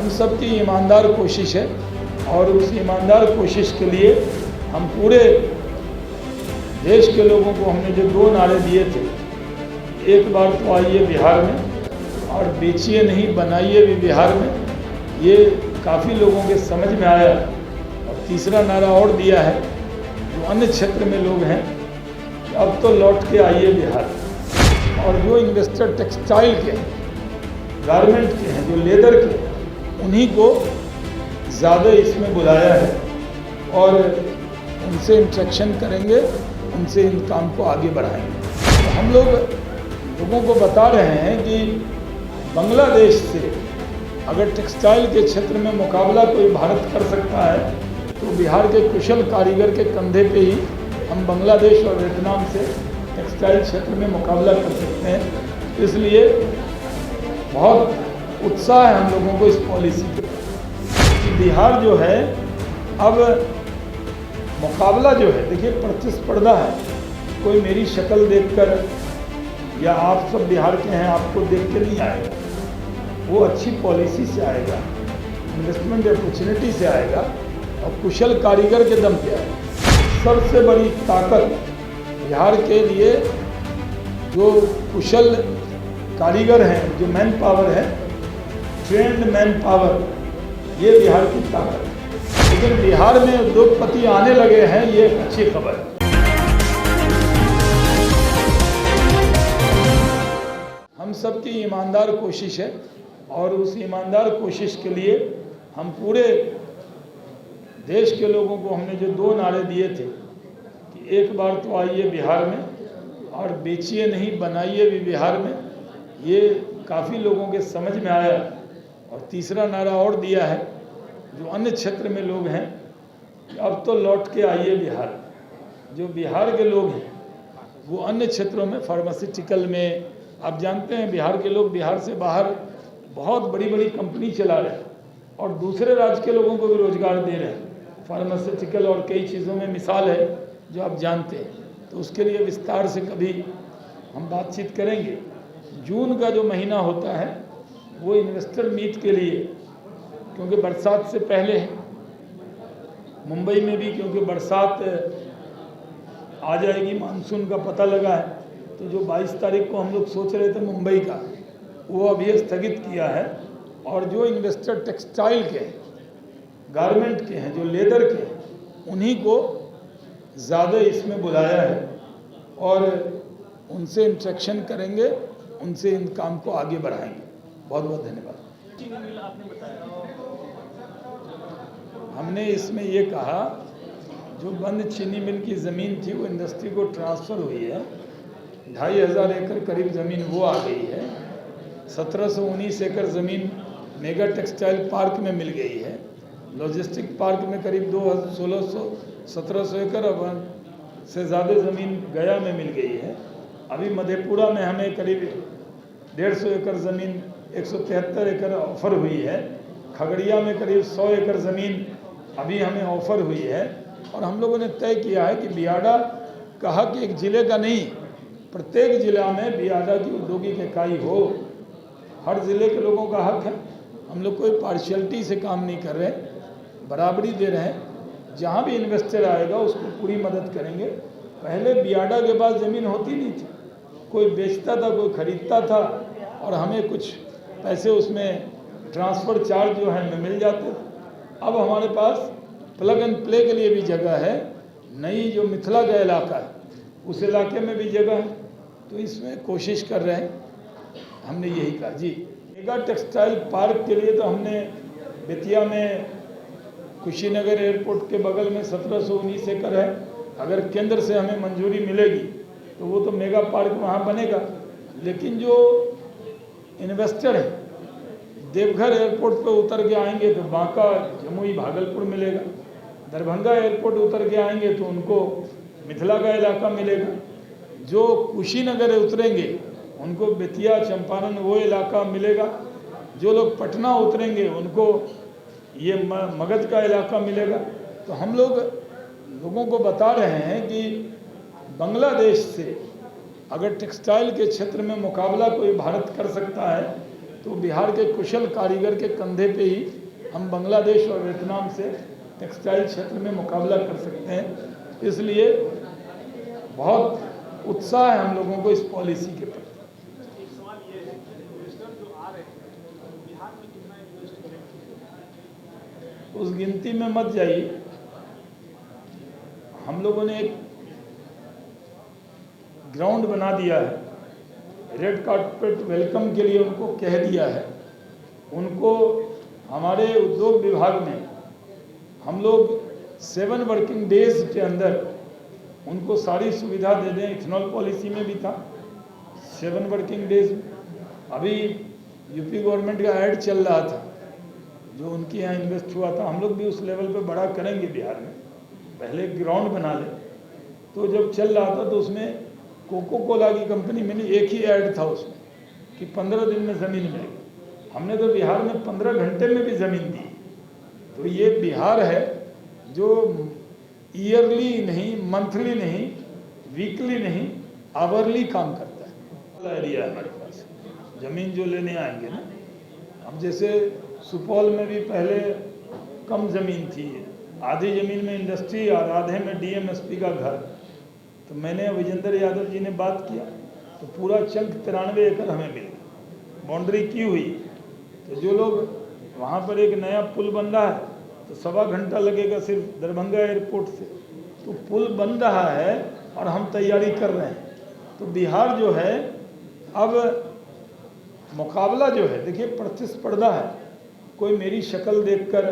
हम सब की ईमानदार कोशिश है और उस ईमानदार कोशिश के लिए हम पूरे देश के लोगों को हमने जो 2 नारे दिए थे, एक बार तो आइए बिहार में और बेचिए नहीं बनाइए भी बिहार में, ये काफ़ी लोगों के समझ में आया। और तीसरा नारा और दिया है जो अन्य क्षेत्र में लोग हैं कि अब तो लौट के आइए बिहार। और जो इन्वेस्टर टेक्सटाइल के हैं, गारमेंट के हैं, जो लेदर के हैं, उन्हीं को ज़्यादा इसमें बुलाया है और उनसे इंटरेक्शन करेंगे, उनसे इन काम को आगे बढ़ाएंगे। तो हम लोगों को बता रहे हैं कि बांग्लादेश से अगर टेक्सटाइल के क्षेत्र में मुकाबला कोई भारत कर सकता है तो बिहार के कुशल कारीगर के कंधे पे ही हम बांग्लादेश और वियतनाम से टेक्सटाइल क्षेत्र में मुकाबला कर सकते हैं। इसलिए बहुत उत्साह है हम लोगों को इस पॉलिसी के प्रति। बिहार जो है अब मुकाबला जो है, देखिए प्रतिस्पर्धा है, कोई मेरी शक्ल देखकर या आप सब बिहार के हैं आपको देख के नहीं आएगा, वो अच्छी पॉलिसी से आएगा, इन्वेस्टमेंट अपॉर्चुनिटी से आएगा और कुशल कारीगर के दम पे आएगा। सबसे बड़ी ताकत बिहार के लिए जो कुशल कारीगर हैं, जो मैन पावर है, ट्रेंड मैन पावर, ये बिहार की ताकत है। लेकिन बिहार में उद्योगपति आने लगे हैं, ये एक अच्छी खबर है। हम सब की ईमानदार कोशिश है और उस ईमानदार कोशिश के लिए हम पूरे देश के लोगों को हमने जो 2 नारे दिए थे कि एक बार तो आइए बिहार में और बेचिए नहीं बनाइए भी बिहार में, ये काफ़ी लोगों के समझ में आया। और तीसरा नारा और दिया है जो अन्य क्षेत्र में लोग हैं कि अब तो लौट के आइए बिहार। जो बिहार के लोग हैं वो अन्य क्षेत्रों में, फार्मास्यूटिकल में, आप जानते हैं बिहार के लोग बिहार से बाहर बहुत बड़ी बड़ी कंपनी चला रहे हैं और दूसरे राज्य के लोगों को भी रोजगार दे रहे हैं। फार्मास्यूटिकल और कई चीज़ों में मिसाल है जो आप जानते हैं, तो उसके लिए विस्तार से कभी हम बातचीत करेंगे। जून का जो महीना होता है वो इन्वेस्टर मीट के लिए, क्योंकि बरसात से पहले है मुंबई में भी, क्योंकि बरसात आ जाएगी, मानसून का पता लगा है, तो जो 22 तारीख को हम लोग सोच रहे थे मुंबई का, वो अभी स्थगित किया है। और जो इन्वेस्टर टेक्सटाइल के हैं, गारमेंट के हैं, जो लेदर के हैं, उन्हीं को ज़्यादा इसमें बुलाया है और उनसे इंटरेक्शन करेंगे, उनसे इन काम को आगे बढ़ाएंगे। बहुत बहुत धन्यवाद। हमने इसमें ये कहा जो बंद चीनी मिल की ज़मीन थी वो इंडस्ट्री को ट्रांसफ़र हुई है, 2500 एकड़ करीब ज़मीन वो आ गई है, 1719 एकड़ ज़मीन मेगा टेक्सटाइल पार्क में मिल गई है, लॉजिस्टिक पार्क में करीब 1700 एकड़ से ज़्यादा ज़मीन गया में मिल गई है। अभी मधेपुरा में हमें करीब 150 एकड़ ज़मीन, 173 एकड़ ऑफ़र हुई है। खगड़िया में करीब 100 एकड़ ज़मीन अभी हमें ऑफ़र हुई है। और हम लोगों ने तय किया है कि बियाडा का हक एक ज़िले का नहीं, प्रत्येक ज़िला में बियाडा की औद्योगिक इकाई हो। हर ज़िले के लोगों का हक है। हम लोग कोई पार्शियलिटी से काम नहीं कर रहे, बराबरी दे रहे हैं। जहाँ भी इन्वेस्टर आएगा उसको पूरी मदद करेंगे। पहले बियाडा के पास ज़मीन होती नहीं थी, कोई बेचता था, कोई ख़रीदता था और हमें कुछ पैसे उसमें ट्रांसफ़र चार्ज जो है हमें मिल जाते थे। अब हमारे पास प्लग एंड प्ले के लिए भी जगह है। नई जो मिथिला का इलाका है उस इलाके में भी जगह है, तो इसमें कोशिश कर रहे हैं। हमने यही कहा जी। मेगा टेक्सटाइल पार्क के लिए तो हमने बेतिया में कुशीनगर एयरपोर्ट के बगल में 1719 एकड़ है। अगर केंद्र से हमें मंजूरी मिलेगी तो वो तो मेगा पार्क वहाँ बनेगा। लेकिन जो इन्वेस्टर हैं देवघर एयरपोर्ट पे उतर के आएंगे तो बांका, जमुई, भागलपुर मिलेगा। दरभंगा एयरपोर्ट उतर के आएंगे तो उनको मिथिला का इलाका मिलेगा। जो कुशीनगर उतरेंगे उनको बेतिया, चंपारण वो इलाका मिलेगा। जो लोग पटना उतरेंगे उनको ये मगध का इलाका मिलेगा। तो हम लोगों को बता रहे हैं कि बांग्लादेश से अगर टेक्सटाइल के क्षेत्र में मुकाबला कोई भारत कर सकता है तो बिहार के कुशल कारीगर के कंधे पे ही हम बांग्लादेश और वियतनाम से टेक्सटाइल क्षेत्र में मुकाबला कर सकते हैं। इसलिए बहुत उत्साह है हम लोगों को इस पॉलिसी के प्रति। एक सवाल ये है कि इन्वेस्टर जो आ रहे हैं तो बिहार में कितना इन्वेस्ट करेंगे? उस गिनती में मत जाइए। हम लोगों ने एक ग्राउंड बना दिया है, रेड कार्पेट वेलकम के लिए उनको कह दिया है। उनको हमारे उद्योग विभाग में हम लोग 7 वर्किंग डेज के अंदर उनको सारी सुविधा दे दें। इथेनॉल पॉलिसी में भी था 7 वर्किंग डेज। अभी यूपी गवर्नमेंट का ऐड चल रहा था जो उनके यहाँ इन्वेस्ट हुआ था। हम लोग भी उस लेवल पे बड़ा करेंगे बिहार में। पहले ग्राउंड बना ले। तो जब चल रहा था तो उसमें कोको कोला की कंपनी में एक ही ऐड था उसमें कि 15 दिन में ज़मीन मिलेगी। हमने तो बिहार में 15 घंटे में भी ज़मीन दी। तो ये बिहार है जो ईयरली नहीं, मंथली नहीं, वीकली नहीं, आवरली काम करता है। एरिया है हमारे पास ज़मीन जो लेने आएंगे ना। अब जैसे सुपौल में भी पहले कम ज़मीन थी, आधी ज़मीन में इंडस्ट्री और आधे में डीएमएसपी का घर। तो मैंने विजेंद्र यादव जी ने बात किया तो पूरा चंक 93 एकड़ हमें मिल गया। बाउंड्री की हुई। तो जो लोग वहाँ पर एक नया पुल बन रहा है तो 1.25 घंटा लगेगा सिर्फ दरभंगा एयरपोर्ट से। तो पुल बन रहा है और हम तैयारी कर रहे हैं। तो बिहार जो है अब मुकाबला जो है, देखिए प्रतिस्पर्धा है। कोई मेरी शक्ल देखकर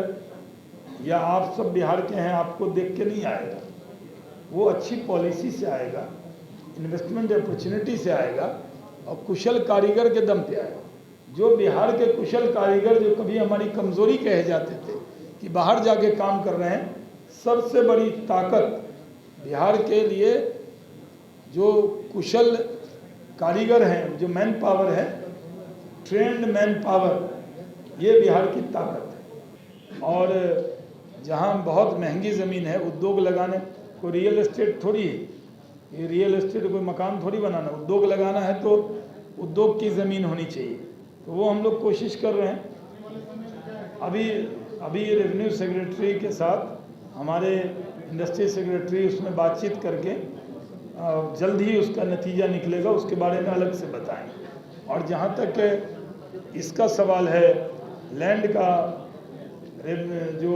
या आप सब बिहार के हैं आपको देख के नहीं आएगा। वो अच्छी पॉलिसी से आएगा, इन्वेस्टमेंट अपॉर्चुनिटी से आएगा और कुशल कारीगर के दम पे आएगा। जो बिहार के कुशल कारीगर जो कभी हमारी कमज़ोरी कहे जाते थे कि बाहर जाके काम कर रहे हैं, सबसे बड़ी ताकत बिहार के लिए जो कुशल कारीगर हैं, जो मैन पावर है, ट्रेंड मैन पावर, ये बिहार की ताकत है। और जहाँ बहुत महंगी ज़मीन है उद्योग लगाने को, रियल एस्टेट थोड़ी है ये, रियल एस्टेट कोई मकान थोड़ी बनाना, उद्योग लगाना है तो उद्योग की ज़मीन होनी चाहिए। तो वो हम लोग कोशिश कर रहे हैं। अभी रेवेन्यू सेक्रेटरी के साथ हमारे इंडस्ट्री सेक्रेटरी उसमें बातचीत करके जल्द ही उसका नतीजा निकलेगा, उसके बारे में अलग से बताएंगे। और जहाँ तक इसका सवाल है लैंड का, जो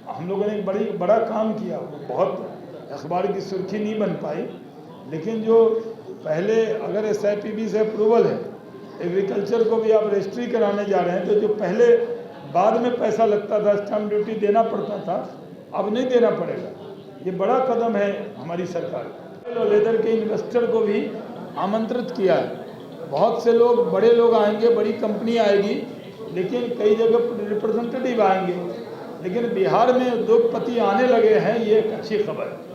हम लोगों ने एक बड़ा काम किया, बहुत अखबार की सुर्खी नहीं बन पाई, लेकिन जो पहले अगर SIPB से अप्रूवल है, एग्रीकल्चर को भी आप रजिस्ट्री कराने जा रहे हैं, तो जो पहले बाद में पैसा लगता था, स्टैम्प ड्यूटी देना पड़ता था, अब नहीं देना पड़ेगा। ये बड़ा कदम है हमारी सरकार। लेदर के इन्वेस्टर को भी आमंत्रित किया है। बहुत से लोग, बड़े लोग आएंगे, बड़ी कंपनी आएगी, लेकिन कई जगह रिप्रेजेंटेटिव आएंगे। लेकिन बिहार में उद्योगपति आने लगे हैं, ये एक अच्छी खबर है।